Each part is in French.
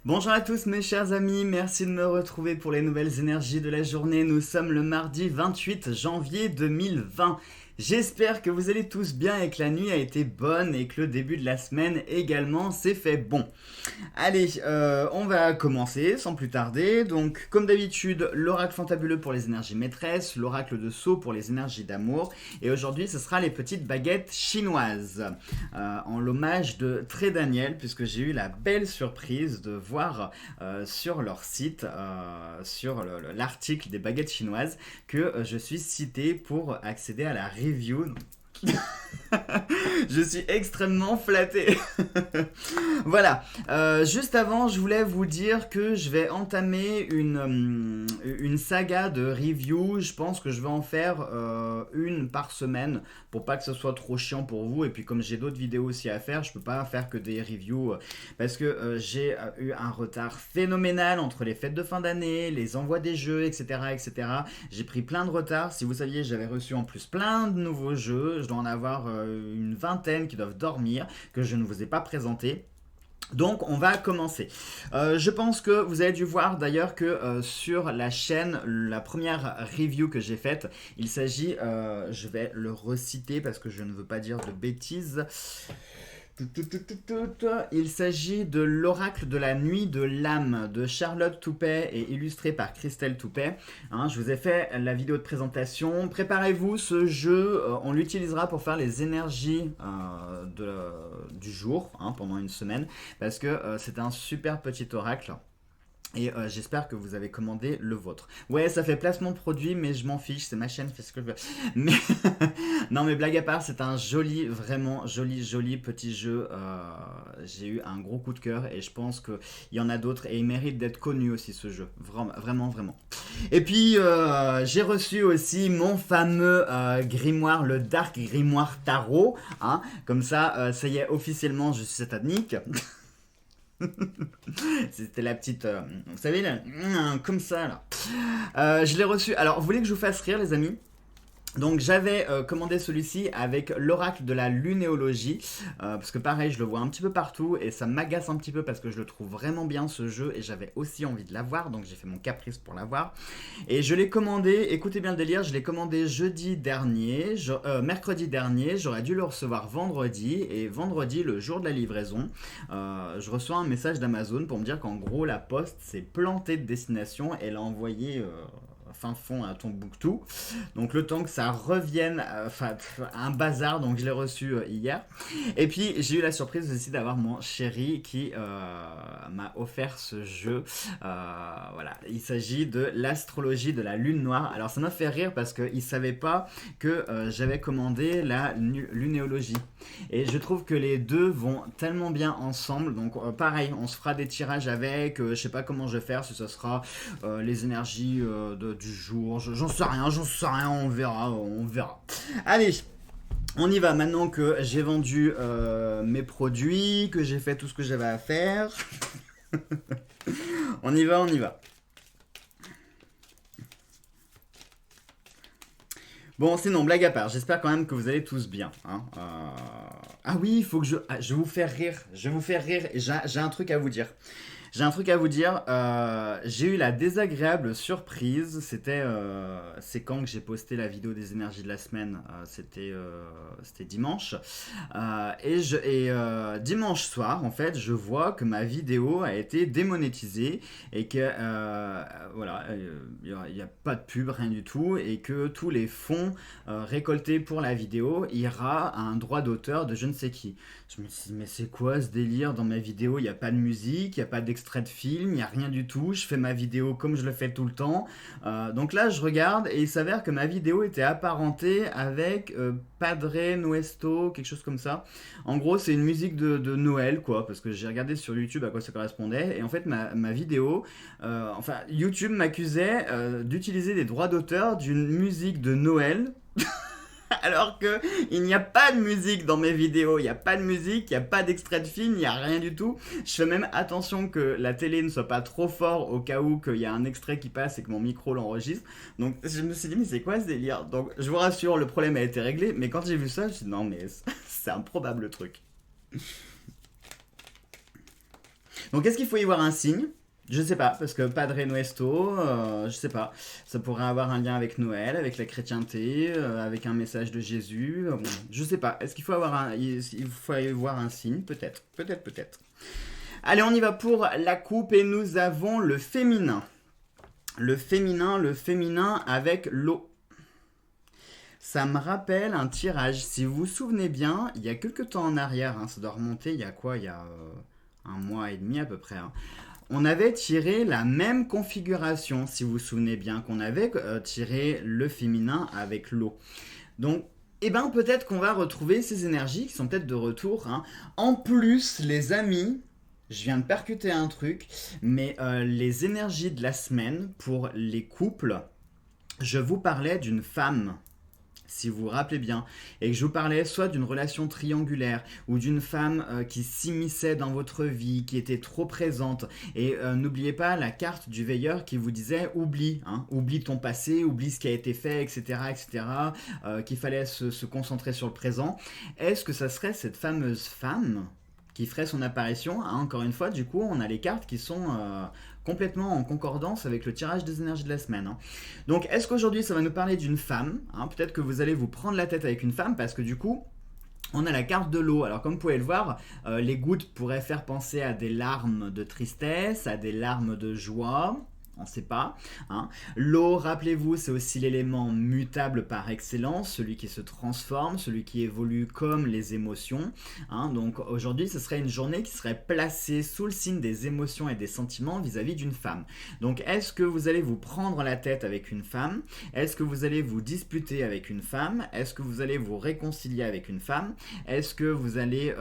Bonjour à tous mes chers amis, merci de me retrouver pour les nouvelles énergies de la journée. Nous sommes le mardi 28 janvier 2020. J'espère que vous allez tous bien et que la nuit a été bonne et que le début de la semaine également s'est fait bon. Allez, on va commencer sans plus tarder. Donc, comme d'habitude, l'oracle fantabuleux pour les énergies maîtresses, l'oracle de Sceaux pour les énergies d'amour. Et aujourd'hui, ce sera les petites baguettes chinoises, en l'hommage de Très Daniel, puisque j'ai eu la belle surprise de voir sur leur site, sur l'article des baguettes chinoises, que je suis cité pour accéder à la review. Je suis extrêmement flatté. Voilà. Juste avant, je voulais vous dire que je vais entamer une saga de review. Je pense que je vais en faire une par semaine pour pas que ce soit trop chiant pour vous. Et puis comme j'ai d'autres vidéos aussi à faire, je peux pas faire que des reviews parce que j'ai eu un retard phénoménal entre les fêtes de fin d'année, les envois des jeux, etc., etc. J'ai pris plein de retard. Si vous saviez, j'avais reçu en plus plein de nouveaux jeux. Je dois en avoir une vingtaine qui doivent dormir, que je ne vous ai pas présenté. Donc on va commencer. Je pense que vous avez dû voir d'ailleurs que sur la chaîne, la première review que j'ai faite, il s'agit, je vais le reciter parce que je ne veux pas dire de bêtises. Il s'agit de l'oracle de la nuit de l'âme de Charlotte Toupet et illustré par Christelle Toupet. Je vous ai fait la vidéo de présentation. Préparez-vous, ce jeu, on l'utilisera pour faire les énergies du jour pendant une semaine parce que c'est un super petit oracle. Et j'espère que vous avez commandé le vôtre. Ouais, ça fait placement produit, mais je m'en fiche, c'est ma chaîne, fais ce que je veux. Mais non, mais blague à part, c'est un joli, vraiment joli petit jeu. J'ai eu un gros coup de cœur et je pense qu'il y en a d'autres et il mérite d'être connu aussi ce jeu. Vraiment. Et puis, j'ai reçu aussi mon fameux grimoire, le Dark Grimoire Tarot. Comme ça, ça y est, officiellement, je suis satanique. C'était la petite. Vous savez, là, comme ça, là. Je l'ai reçu. Alors, vous voulez que je vous fasse rire, les amis? Donc j'avais commandé celui-ci avec l'oracle de la lunéologie, parce que pareil je le vois un petit peu partout et ça m'agace un petit peu parce que je le trouve vraiment bien ce jeu et j'avais aussi envie de l'avoir, donc j'ai fait mon caprice pour l'avoir. Et je l'ai commandé, écoutez bien le délire, je l'ai commandé mercredi dernier, j'aurais dû le recevoir vendredi, et vendredi, le jour de la livraison, je reçois un message d'Amazon pour me dire qu'en gros la poste s'est plantée de destination et l'a envoyé fin fond à Tombouctou. Donc le temps que ça revienne, un bazar, donc je l'ai reçu hier. Et puis j'ai eu la surprise aussi d'avoir mon chéri qui m'a offert ce jeu. Voilà, il s'agit de l'astrologie de la lune noire. Alors ça m'a fait rire parce qu'il savait pas que j'avais commandé la lunéologie. Et je trouve que les deux vont tellement bien ensemble. Donc pareil, on se fera des tirages avec. Je sais pas comment je vais faire, si ce sera les énergies du jour. J'en sais rien, on verra. Allez, on y va maintenant que j'ai vendu mes produits, que j'ai fait tout ce que j'avais à faire. On y va. Bon, sinon, blague à part, j'espère quand même que vous allez tous bien. Ah oui, il faut que je vais vous faire rire. Je vais vous faire rire et j'ai un truc à vous dire. J'ai eu la désagréable surprise, c'est quand que j'ai posté la vidéo des énergies de la semaine, c'était dimanche, dimanche soir, en fait, je vois que ma vidéo a été démonétisée et que, voilà, il n'y a pas de pub, rien du tout, et que tous les fonds récoltés pour la vidéo ira à un droit d'auteur de je ne sais qui. Je me suis dit, mais c'est quoi ce délire? Dans ma vidéo, il n'y a pas de musique, il n'y a pas d'extrait de film, il n'y a rien du tout. Je fais ma vidéo comme je le fais tout le temps. Donc là, je regarde et il s'avère que ma vidéo était apparentée avec Padre Nuestro, quelque chose comme ça. En gros, c'est une musique de Noël, quoi, parce que j'ai regardé sur YouTube à quoi ça correspondait. Et en fait, ma vidéo, YouTube m'accusait d'utiliser des droits d'auteur d'une musique de Noël. Alors que il n'y a pas de musique dans mes vidéos, il n'y a pas de musique, il n'y a pas d'extrait de film, il n'y a rien du tout. Je fais même attention que la télé ne soit pas trop fort au cas où qu'il y a un extrait qui passe et que mon micro l'enregistre. Donc je me suis dit mais c'est quoi ce délire? Donc je vous rassure, le problème a été réglé, mais quand j'ai vu ça, je me suis dit non mais c'est improbable le truc. Donc est-ce qu'il faut y voir un signe? Je sais pas, parce que Padre Nuestro, je sais pas, ça pourrait avoir un lien avec Noël, avec la chrétienté, avec un message de Jésus, bon, je sais pas. Est-ce qu'il faut il faut y voir un signe? Peut-être, peut-être, peut-être. Allez, on y va pour la coupe et nous avons le féminin. Le féminin avec l'eau. Ça me rappelle un tirage. Si vous vous souvenez bien, il y a quelques temps en arrière, hein, ça doit remonter, il y a quoi? Il y a un mois et demi à peu près. Hein. On avait tiré la même configuration, si vous vous souvenez bien, qu'on avait tiré le féminin avec l'eau. Donc, eh ben, peut-être qu'on va retrouver ces énergies qui sont peut-être de retour. Hein. En plus, les amis, je viens de percuter un truc, mais les énergies de la semaine pour les couples, je vous parlais d'une femme. Si vous vous rappelez bien, et que je vous parlais soit d'une relation triangulaire ou d'une femme qui s'immisçait dans votre vie, qui était trop présente. Et n'oubliez pas la carte du veilleur qui vous disait oublie, hein, oublie ton passé, oublie ce qui a été fait, etc., etc., qu'il fallait se concentrer sur le présent. Est-ce que ça serait cette fameuse femme qui ferait son apparition? Hein, encore une fois, du coup, on a les cartes qui sont complètement en concordance avec le tirage des énergies de la semaine. Hein. Donc, est-ce qu'aujourd'hui, ça va nous parler d'une femme? Hein, peut-être que vous allez vous prendre la tête avec une femme parce que du coup, on a la carte de l'eau. Alors comme vous pouvez le voir, les gouttes pourraient faire penser à des larmes de tristesse, à des larmes de joie. On ne sait pas. Hein. L'eau, rappelez-vous, c'est aussi l'élément mutable par excellence, celui qui se transforme, celui qui évolue comme les émotions. Hein. Donc aujourd'hui, ce serait une journée qui serait placée sous le signe des émotions et des sentiments vis-à-vis d'une femme. Donc est-ce que vous allez vous prendre la tête avec une femme? Est-ce que vous allez vous disputer avec une femme? Est-ce que vous allez vous réconcilier avec une femme? Est-ce que vous allez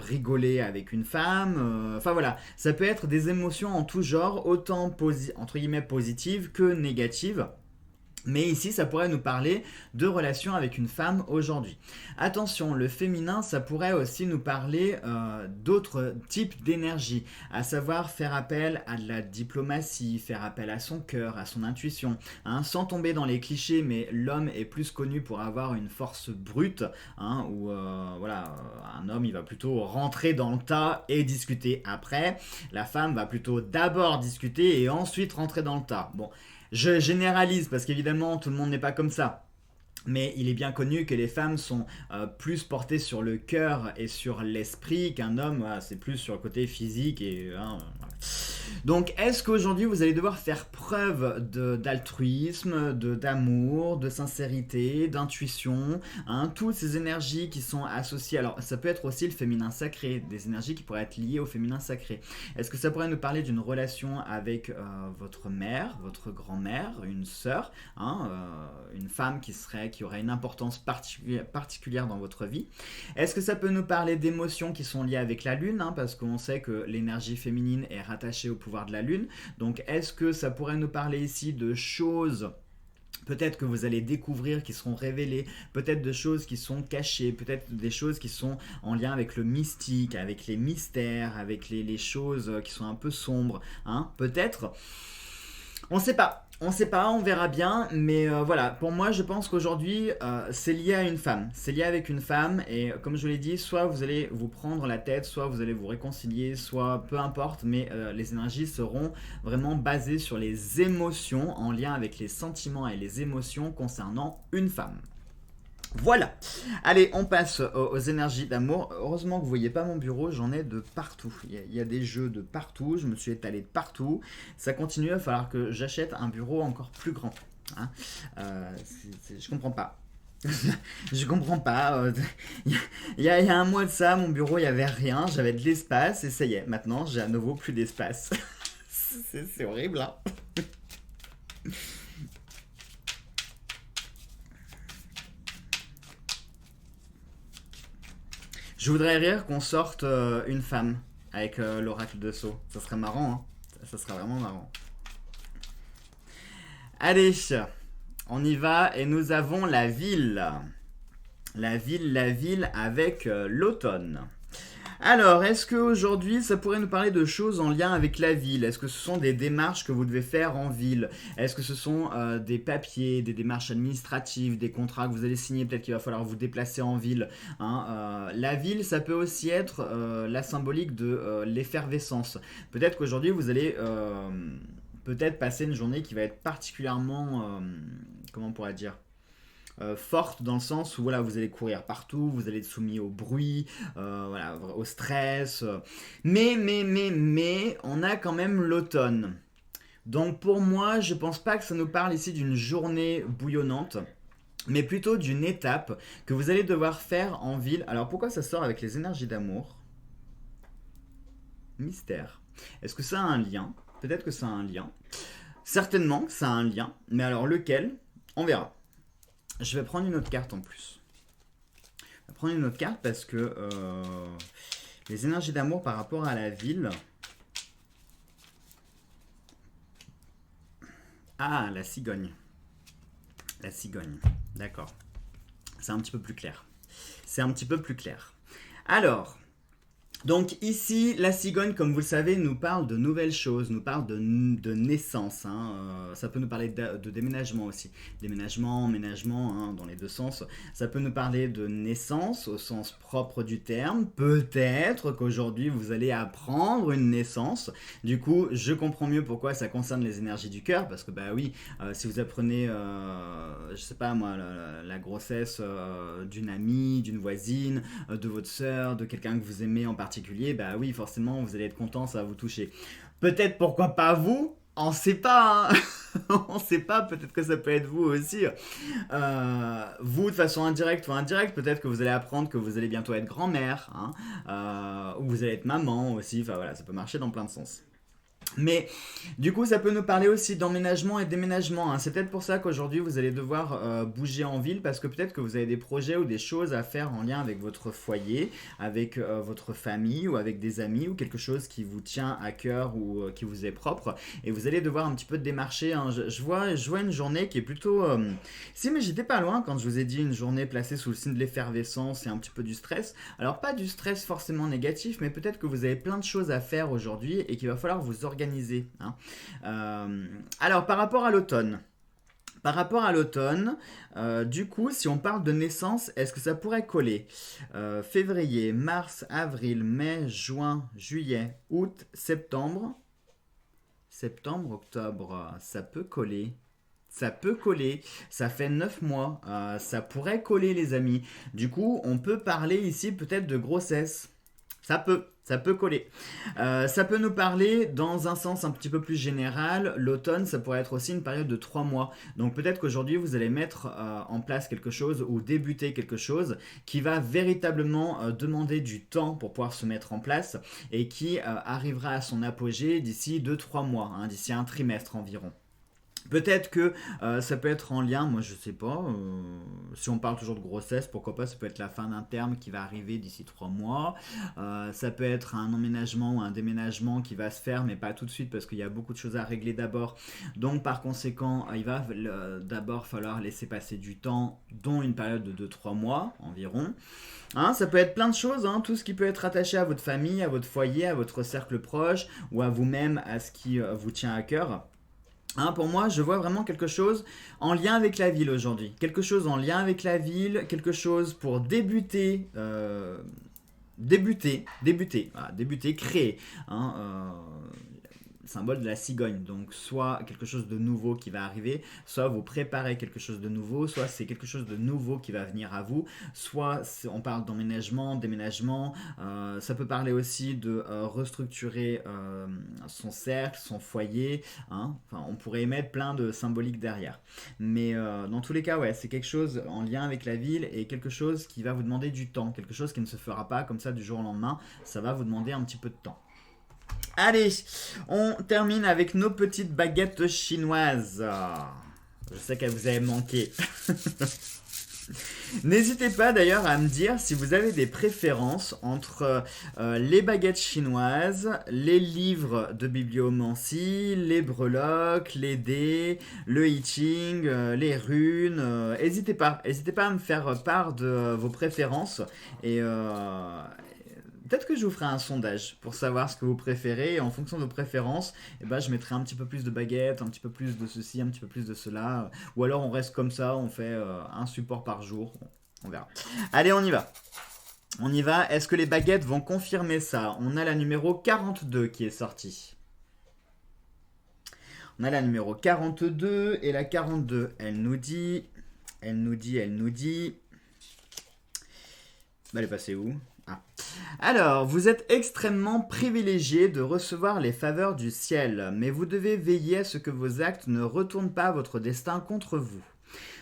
rigoler avec une femme? Enfin voilà, ça peut être des émotions en tout genre, autant entre guillemets positives que négatives. Mais ici, ça pourrait nous parler de relations avec une femme aujourd'hui. Attention, le féminin, ça pourrait aussi nous parler d'autres types d'énergie, à savoir faire appel à de la diplomatie, faire appel à son cœur, à son intuition, hein, sans tomber dans les clichés, mais l'homme est plus connu pour avoir une force brute, hein, où voilà, un homme, il va plutôt rentrer dans le tas et discuter après. La femme va plutôt d'abord discuter et ensuite rentrer dans le tas. Bon. Je généralise parce qu'évidemment tout le monde n'est pas comme ça. Mais il est bien connu que les femmes sont plus portées sur le cœur et sur l'esprit qu'un homme, voilà, c'est plus sur le côté physique. Voilà. Donc est-ce qu'aujourd'hui vous allez devoir faire preuve d'altruisme, d'amour, de sincérité, d'intuition, hein, toutes ces énergies qui sont associées, alors ça peut être aussi le féminin sacré, des énergies qui pourraient être liées au féminin sacré. Est-ce que ça pourrait nous parler d'une relation avec votre mère, votre grand-mère, une sœur, hein, une femme qui aurait une importance particulière dans votre vie? Est-ce que ça peut nous parler d'émotions qui sont liées avec la lune, hein, parce qu'on sait que l'énergie féminine est rattachée au pouvoir de la lune. Donc est-ce que ça pourrait nous parler ici de choses peut-être que vous allez découvrir, qui seront révélées, peut-être de choses qui sont cachées, peut-être des choses qui sont en lien avec le mystique, avec les mystères, avec les choses qui sont un peu sombres, hein, peut-être. On ne sait pas. On ne sait pas, on verra bien, mais voilà, pour moi je pense qu'aujourd'hui c'est lié à une femme, c'est lié avec une femme et comme je vous l'ai dit, soit vous allez vous prendre la tête, soit vous allez vous réconcilier, soit peu importe, mais les énergies seront vraiment basées sur les émotions, en lien avec les sentiments et les émotions concernant une femme. Voilà. Allez, on passe aux énergies d'amour. Heureusement que vous voyez pas mon bureau, j'en ai de partout. Il y a des jeux de partout, je me suis étalé de partout. Ça continue, il va falloir que j'achète un bureau encore plus grand. Hein. Je comprends pas. Je comprends pas. Il y a un mois de ça, mon bureau, il y avait rien, j'avais de l'espace et ça y est, maintenant j'ai à nouveau plus d'espace. C'est horrible, hein. Je voudrais rire qu'on sorte une femme avec l'oracle de Sceaux. Ça serait marrant, hein. Ça serait vraiment marrant. Allez, on y va et nous avons la ville. La ville avec l'automne. Alors, est-ce qu'aujourd'hui, ça pourrait nous parler de choses en lien avec la ville? Est-ce que ce sont des démarches que vous devez faire en ville? Est-ce que ce sont des papiers, des démarches administratives, des contrats que vous allez signer? Peut-être qu'il va falloir vous déplacer en ville, hein. La ville, ça peut aussi être la symbolique de l'effervescence. Peut-être qu'aujourd'hui, vous allez peut-être passer une journée qui va être particulièrement, comment on pourrait dire, forte dans le sens où voilà, vous allez courir partout, vous allez être soumis au bruit, voilà, au stress. Mais, on a quand même l'automne. Donc pour moi, je pense pas que ça nous parle ici d'une journée bouillonnante, mais plutôt d'une étape que vous allez devoir faire en ville. Alors pourquoi ça sort avec les énergies d'amour? Mystère. Est-ce que ça a un lien? Peut-être que ça a un lien. Certainement que ça a un lien, mais alors lequel? On verra. Je vais prendre une autre carte en plus. Je vais prendre une autre carte parce que les énergies d'amour par rapport à la ville. Ah, la cigogne. La cigogne. D'accord. C'est un petit peu plus clair. C'est un petit peu plus clair. Alors, donc ici, la cigogne, comme vous le savez, nous parle de nouvelles choses, nous parle de naissance, hein. Ça peut nous parler de déménagement aussi. Déménagement, emménagement, hein, dans les deux sens. Ça peut nous parler de naissance au sens propre du terme. Peut-être qu'aujourd'hui, vous allez apprendre une naissance. Du coup, je comprends mieux pourquoi ça concerne les énergies du cœur, parce que bah oui, si vous apprenez, je sais pas moi, la grossesse d'une amie, d'une voisine, de votre sœur, de quelqu'un que vous aimez en particulier, bah oui, forcément, vous allez être content, ça va vous toucher. Peut-être pourquoi pas vous, on sait pas, hein. On sait pas, peut-être que ça peut être vous aussi. Vous, de façon indirecte ou indirecte, peut-être que vous allez apprendre que vous allez bientôt être grand-mère, hein, ou vous allez être maman aussi, enfin voilà, ça peut marcher dans plein de sens. Mais du coup, ça peut nous parler aussi d'emménagement et déménagement, hein. C'est peut-être pour ça qu'aujourd'hui, vous allez devoir bouger en ville parce que peut-être que vous avez des projets ou des choses à faire en lien avec votre foyer, avec votre famille ou avec des amis ou quelque chose qui vous tient à cœur ou qui vous est propre. Et vous allez devoir un petit peu démarcher, hein. Je vois une journée qui est plutôt... Si, mais j'étais pas loin quand je vous ai dit une journée placée sous le signe de l'effervescence et un petit peu du stress. Alors, pas du stress forcément négatif, mais peut-être que vous avez plein de choses à faire aujourd'hui et qu'il va falloir vous organiser, hein. Alors, par rapport à l'automne, du coup, si on parle de naissance, est-ce que ça pourrait coller? Février, mars, avril, mai, juin, juillet, août, septembre, octobre, ça peut coller. Ça peut coller, ça fait 9 mois, ça pourrait coller les amis. Du coup, on peut parler ici peut-être de grossesse. Ça peut coller. Ça peut nous parler dans un sens un petit peu plus général. L'automne, ça pourrait être aussi une période de 3 mois. Donc peut-être qu'aujourd'hui, vous allez mettre en place quelque chose ou débuter quelque chose qui va véritablement demander du temps pour pouvoir se mettre en place et qui arrivera à son apogée d'ici 2-3 mois, hein, d'ici un trimestre environ. Peut-être que ça peut être en lien, moi je sais pas, si on parle toujours de grossesse, pourquoi pas, ça peut être la fin d'un terme qui va arriver d'ici 3 mois. Ça peut être un emménagement ou un déménagement qui va se faire, mais pas tout de suite parce qu'il y a beaucoup de choses à régler d'abord. Donc par conséquent, il va d'abord falloir laisser passer du temps, dont une période de 2-3 mois environ. Hein, ça peut être plein de choses, hein, tout ce qui peut être attaché à votre famille, à votre foyer, à votre cercle proche ou à vous-même, à ce qui vous tient à cœur. Hein, pour moi, je vois vraiment quelque chose en lien avec la ville aujourd'hui. Quelque chose en lien avec la ville, quelque chose pour débuter, voilà, débuter, créer, hein, symbole de la cigogne. Donc soit quelque chose de nouveau qui va arriver, soit vous préparez quelque chose de nouveau, soit c'est quelque chose de nouveau qui va venir à vous, soit on parle d'emménagement, déménagement, ça peut parler aussi de restructurer son cercle, son foyer, hein. Enfin, on pourrait mettre plein de symboliques derrière. Mais dans tous les cas, ouais, c'est quelque chose en lien avec la ville et quelque chose qui va vous demander du temps, quelque chose qui ne se fera pas comme ça du jour au lendemain, ça va vous demander un petit peu de temps. Allez, on termine avec nos petites baguettes chinoises. Je sais qu'elles vous avaient manqué. N'hésitez pas d'ailleurs à me dire si vous avez des préférences entre les baguettes chinoises, les livres de bibliomancie, les breloques, les dés, le I Ching, les runes. N'hésitez pas à me faire part de vos préférences et Peut-être que je vous ferai un sondage pour savoir ce que vous préférez. Et en fonction de vos préférences, eh ben, je mettrai un petit peu plus de baguettes, un petit peu plus de ceci, un petit peu plus de cela. Ou alors on reste comme ça, on fait un support par jour. On verra. Allez, on y va. On y va. Est-ce que les baguettes vont confirmer ça? On a la numéro 42 qui est sortie. On a la numéro 42 et la 42. Elle nous dit. Bah, elle est passée où? Ah. Alors, vous êtes extrêmement privilégié de recevoir les faveurs du ciel, mais vous devez veiller à ce que vos actes ne retournent pas votre destin contre vous.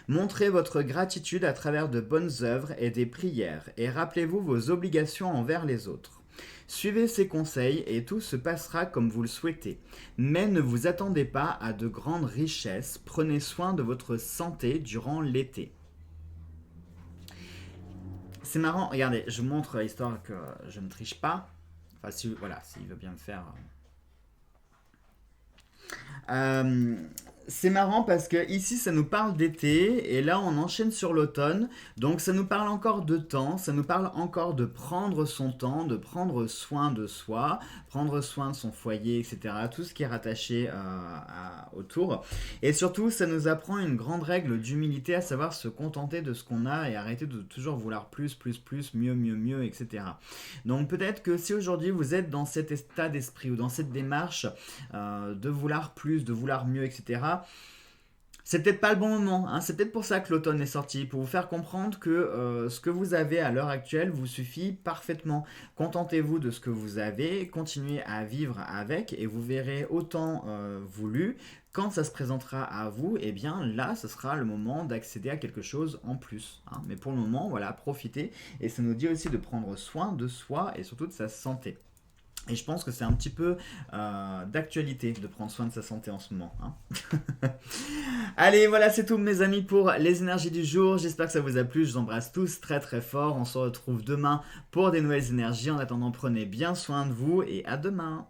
Montrez votre gratitude à travers de bonnes œuvres et des prières, et rappelez-vous vos obligations envers les autres. Suivez ces conseils et tout se passera comme vous le souhaitez. Mais ne vous attendez pas à de grandes richesses, prenez soin de votre santé durant l'été. C'est marrant, regardez, je vous montre histoire que je ne triche pas. Enfin, si, voilà, s'il veut bien me faire. Euh, c'est marrant parce que ici ça nous parle d'été et là on enchaîne sur l'automne. Donc ça nous parle encore de temps, ça nous parle encore de prendre son temps, de prendre soin de soi, prendre soin de son foyer, etc. Tout ce qui est rattaché autour. Et surtout ça nous apprend une grande règle d'humilité, à savoir se contenter de ce qu'on a et arrêter de toujours vouloir plus, mieux, mieux, mieux, etc. Donc peut-être que si aujourd'hui vous êtes dans cet état d'esprit ou dans cette démarche de vouloir plus, de vouloir mieux, etc. C'est peut-être pas le bon moment, hein. C'est peut-être pour ça que l'automne est sorti, pour vous faire comprendre que ce que vous avez à l'heure actuelle vous suffit parfaitement. Contentez-vous de ce que vous avez, continuez à vivre avec et vous verrez autant voulu. Quand ça se présentera à vous, eh bien là, ce sera le moment d'accéder à quelque chose en plus, hein. Mais pour le moment, voilà, profitez. Et ça nous dit aussi de prendre soin de soi et surtout de sa santé. Et je pense que c'est un petit peu d'actualité de prendre soin de sa santé en ce moment, hein. Allez, voilà, c'est tout mes amis pour les énergies du jour. J'espère que ça vous a plu. Je vous embrasse tous très très fort. On se retrouve demain pour des nouvelles énergies. En attendant, prenez bien soin de vous et à demain.